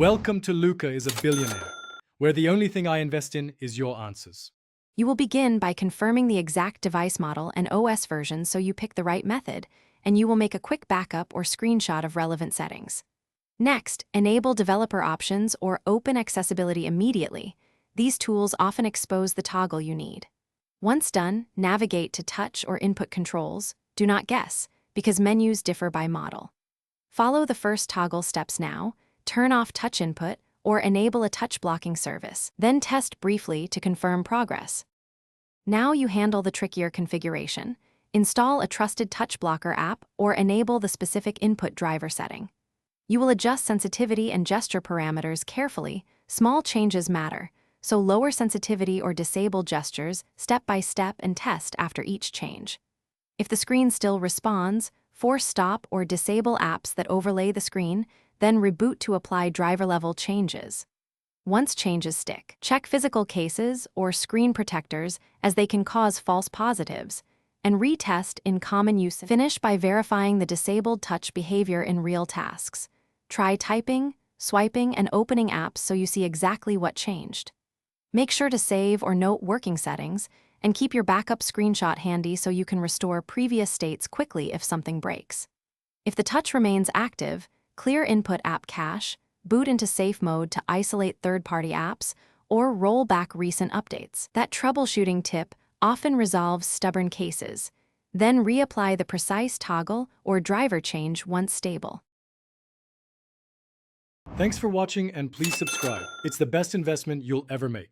Welcome to Luca is a Billionaire, where the only thing I invest in is your answers. You will begin by confirming the exact device model and OS version so you pick the right method, and you will make a quick backup or screenshot of relevant settings. Next, enable developer options or open accessibility immediately. These tools often expose the toggle you need. Once done, navigate to touch or input controls. Do not guess, because menus differ by model. Follow the first toggle steps now, turn off touch input, or enable a touch blocking service. Then test briefly to confirm progress. Now you handle the trickier configuration. Install a trusted touch blocker app or enable the specific input driver setting. You will adjust sensitivity and gesture parameters carefully. Small changes matter, so lower sensitivity or disable gestures step by step and test after each change. If the screen still responds, force stop or disable apps that overlay the screen, then reboot to apply driver-level changes. Once changes stick, check physical cases or screen protectors as they can cause false positives, and retest in common use. Finish by verifying the disabled touch behavior in real tasks. Try typing, swiping, and opening apps so you see exactly what changed. Make sure to save or note working settings, and keep your backup screenshot handy so you can restore previous states quickly if something breaks. If the touch remains active, clear input app cache, boot into safe mode to isolate third-party apps, or roll back recent updates. That troubleshooting tip often resolves stubborn cases. Then reapply the precise toggle or driver change once stable. Thanks for watching and please subscribe. It's the best investment you'll ever make.